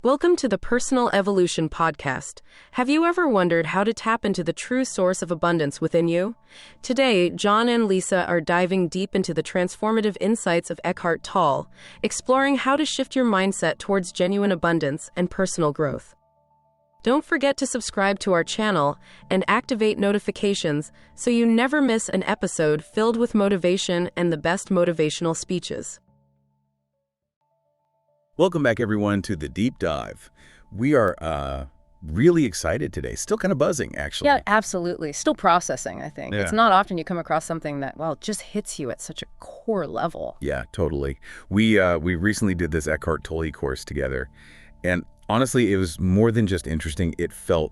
Welcome to the Personal Evolution Podcast. Have you ever wondered how to tap into the true source of abundance within you? Today, John and Lisa are diving deep into the transformative insights of Eckhart Tolle, exploring how to shift your mindset towards genuine abundance and personal growth. Don't forget to subscribe to our channel and activate notifications so you never miss an episode filled with motivation and the best motivational speeches. Welcome back, everyone, to the Deep Dive. We are really excited today. Still kind of buzzing, actually. Yeah, absolutely. Still processing, I think. Yeah. It's not often you come across something that, just hits you at such a core level. Yeah, totally. We recently did this Eckhart Tolle course together, and honestly, it was more than just interesting. It felt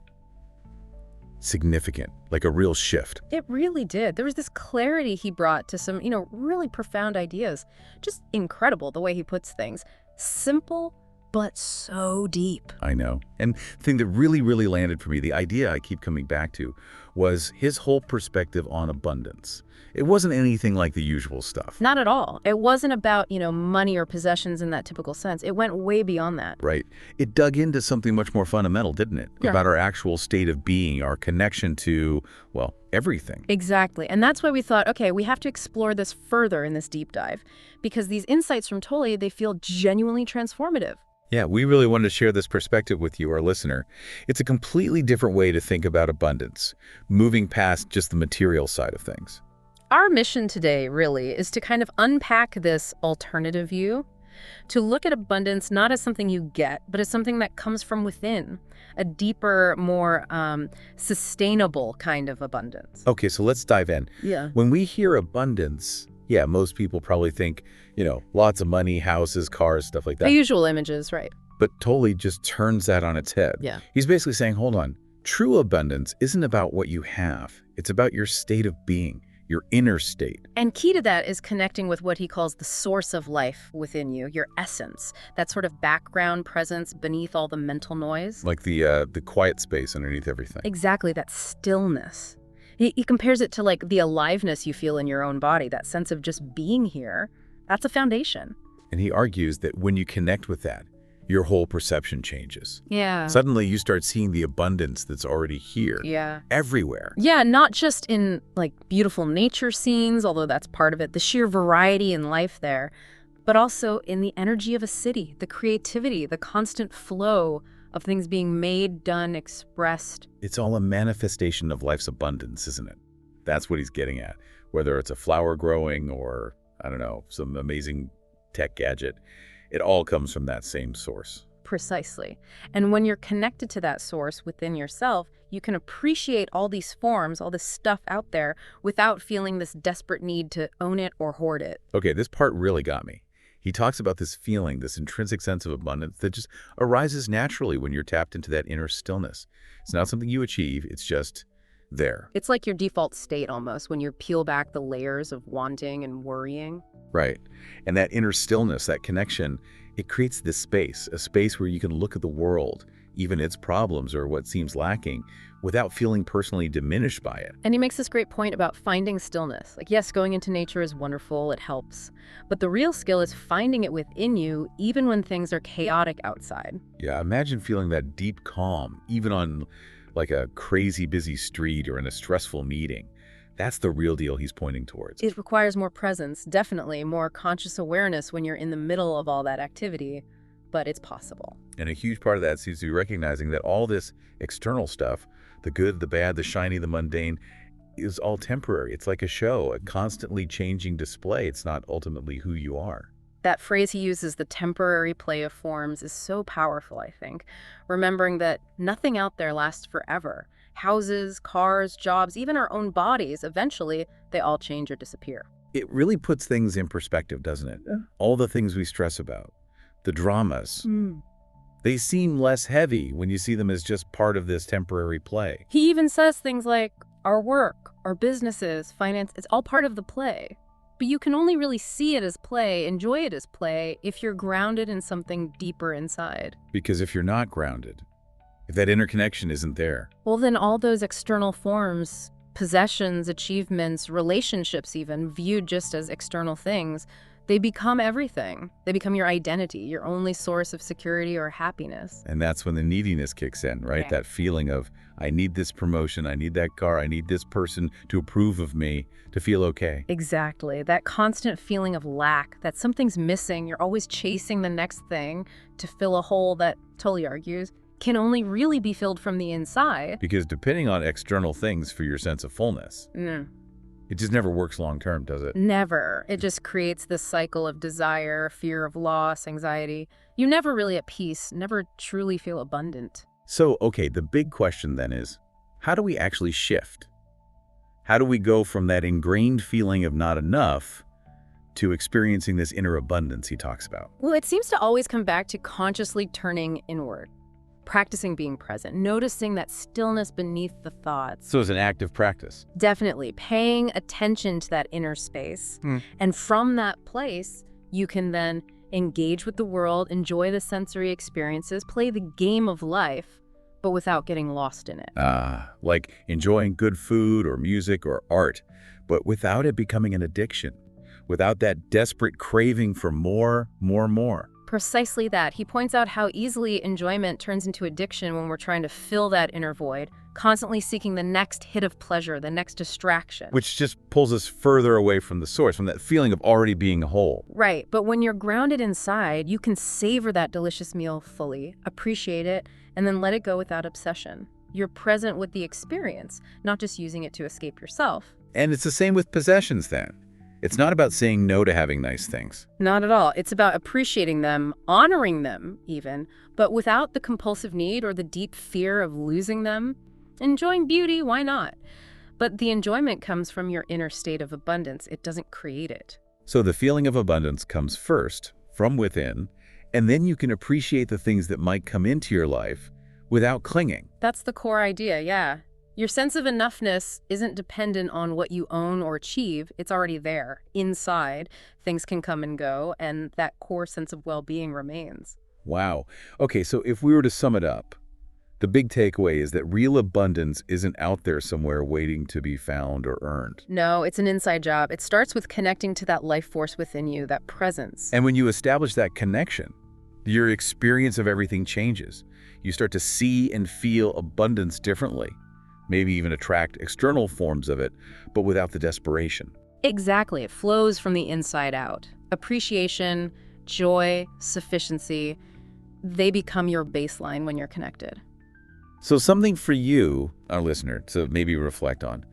significant, like a real shift. It really did. There was this clarity he brought to some, really profound ideas. Just incredible the way he puts things. Simple, but so deep. I know. And the thing that really landed for me, the idea I keep coming back to, was his whole perspective on abundance. It wasn't anything like the usual stuff. Not at all. It wasn't about, money or possessions in that typical sense. It went way beyond that. Right. It dug into something much more fundamental, didn't it? Yeah. About our actual state of being, our connection to, everything. Exactly. And that's why we thought, okay, we have to explore this further in this deep dive, because these insights from Tolle, they feel genuinely transformative. Yeah, we really wanted to share this perspective with you, our listener. It's a completely different way to think about abundance, moving past just the material side of things. Our mission today, really, is to kind of unpack this alternative view, to look at abundance not as something you get, but as something that comes from within, a deeper, more sustainable kind of abundance. Okay, so let's dive in. Yeah. When we hear abundance, most people probably think, lots of money, houses, cars, stuff like that. The usual images, right? But Tolle just turns that on its head. Yeah. He's basically saying, hold on, true abundance isn't about what you have. It's about your state of being, your inner state. And key to that is connecting with what he calls the source of life within you, your essence, that sort of background presence beneath all the mental noise. Like the quiet space underneath everything. Exactly, that stillness. He compares it to like the aliveness you feel in your own body, that sense of just being here. That's a foundation. And he argues that when you connect with that, your whole perception changes. Yeah. Suddenly you start seeing the abundance that's already here. Yeah. Everywhere. Yeah, not just in like beautiful nature scenes, although that's part of it, the sheer variety in life there, but also in the energy of a city, the creativity, the constant flow of things being made, done, expressed. It's all a manifestation of life's abundance, isn't it? That's what he's getting at. Whether it's a flower growing or, I don't know, some amazing tech gadget, it all comes from that same source. Precisely. And when you're connected to that source within yourself, you can appreciate all these forms, all this stuff out there without feeling this desperate need to own it or hoard it. Okay, this part really got me. He talks about this feeling, this intrinsic sense of abundance that just arises naturally when you're tapped into that inner stillness. It's not something you achieve, it's just there. It's like your default state almost when you peel back the layers of wanting and worrying. Right. And that inner stillness, that connection, it creates this space, a space where you can look at the world, even its problems or what seems lacking, without feeling personally diminished by it. And he makes this great point about finding stillness. Like, yes, going into nature is wonderful, it helps. But the real skill is finding it within you, even when things are chaotic outside. Yeah, imagine feeling that deep calm, even on like a crazy busy street or in a stressful meeting. That's the real deal he's pointing towards. It requires more presence, definitely, more conscious awareness when you're in the middle of all that activity, but it's possible. And a huge part of that seems to be recognizing that all this external stuff, the good, the bad, the shiny, the mundane, is all temporary. It's like a show, a constantly changing display. It's not ultimately who you are. That phrase he uses, the temporary play of forms, is so powerful, I think. Remembering that nothing out there lasts forever. Houses, cars, jobs, even our own bodies, eventually, they all change or disappear. It really puts things in perspective, doesn't it? Yeah. All the things we stress about, the dramas, they seem less heavy when you see them as just part of this temporary play. He even says things like, our work, our businesses, finance, it's all part of the play. But you can only really see it as play, enjoy it as play, if you're grounded in something deeper inside. Because if you're not grounded, if that interconnection isn't there, well, then all those external forms, possessions, achievements, relationships even, viewed just as external things, They become everything. They become your identity, your only source of security or happiness. And that's when the neediness kicks in, right? Yeah. That feeling of, I need this promotion, I need that car, I need this person to approve of me to feel okay. Exactly. That constant feeling of lack, that something's missing, you're always chasing the next thing to fill a hole that, Tolle argues, can only really be filled from the inside. Because depending on external things for your sense of fullness, it just never works long term, does it? Never. It just creates this cycle of desire, fear of loss, anxiety. You're never really at peace, never truly feel abundant. So, okay, the big question then is, how do we actually shift? How do we go from that ingrained feeling of not enough to experiencing this inner abundance he talks about? Well, it seems to always come back to consciously turning inward, practicing being present, noticing that stillness beneath the thoughts. So it's an active practice. Definitely paying attention to that inner space. And from that place, you can then engage with the world, enjoy the sensory experiences, play the game of life, but without getting lost in it. Like enjoying good food or music or art, but without it becoming an addiction, without that desperate craving for more. Precisely that. He points out how easily enjoyment turns into addiction when we're trying to fill that inner void, constantly seeking the next hit of pleasure, the next distraction. Which just pulls us further away from the source, from that feeling of already being whole. Right, but when you're grounded inside, you can savor that delicious meal fully, appreciate it, and then let it go without obsession. You're present with the experience, not just using it to escape yourself. And it's the same with possessions then. It's not about saying no to having nice things. Not at all. It's about appreciating them, honoring them even, but without the compulsive need or the deep fear of losing them. Enjoying beauty, why not? But the enjoyment comes from your inner state of abundance. It doesn't create it. So the feeling of abundance comes first, from within, and then you can appreciate the things that might come into your life without clinging. That's the core idea, yeah. Your sense of enoughness isn't dependent on what you own or achieve. It's already there, inside. Things can come and go, and that core sense of well-being remains. Wow. Okay, so if we were to sum it up, the big takeaway is that real abundance isn't out there somewhere waiting to be found or earned. No, it's an inside job. It starts with connecting to that life force within you, that presence. And when you establish that connection, your experience of everything changes. You start to see and feel abundance differently. Maybe even attract external forms of it, but without the desperation. Exactly. It flows from the inside out. Appreciation, joy, sufficiency, they become your baseline when you're connected. So something for you, our listener, to maybe reflect on.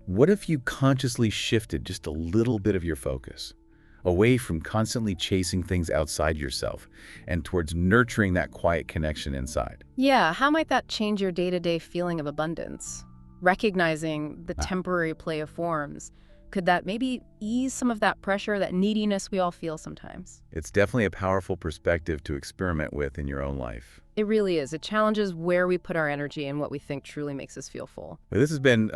What if you consciously shifted just a little bit of your focus away from constantly chasing things outside yourself and towards nurturing that quiet connection inside? Yeah, how might that change your day-to-day feeling of abundance? Recognizing the temporary play of forms, could that maybe ease some of that pressure, that neediness we all feel sometimes? It's definitely a powerful perspective to experiment with in your own life. It really is. It challenges where we put our energy and what we think truly makes us feel full. Well, this has been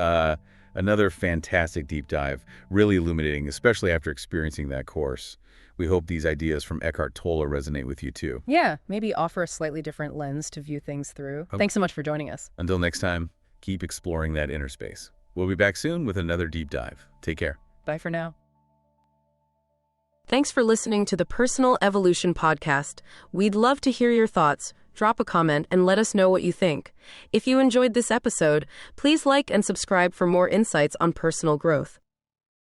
another fantastic deep dive, really illuminating, especially after experiencing that course. We hope these ideas from Eckhart Tolle resonate with you too. Yeah, maybe offer a slightly different lens to view things through. Thanks so much for joining us. Until next time, keep exploring that inner space. We'll be back soon with another deep dive. Take care. Bye for now. Thanks for listening to the Personal Evolution Podcast. We'd love to hear your thoughts. Drop a comment and let us know what you think. If you enjoyed this episode, please like and subscribe for more insights on personal growth.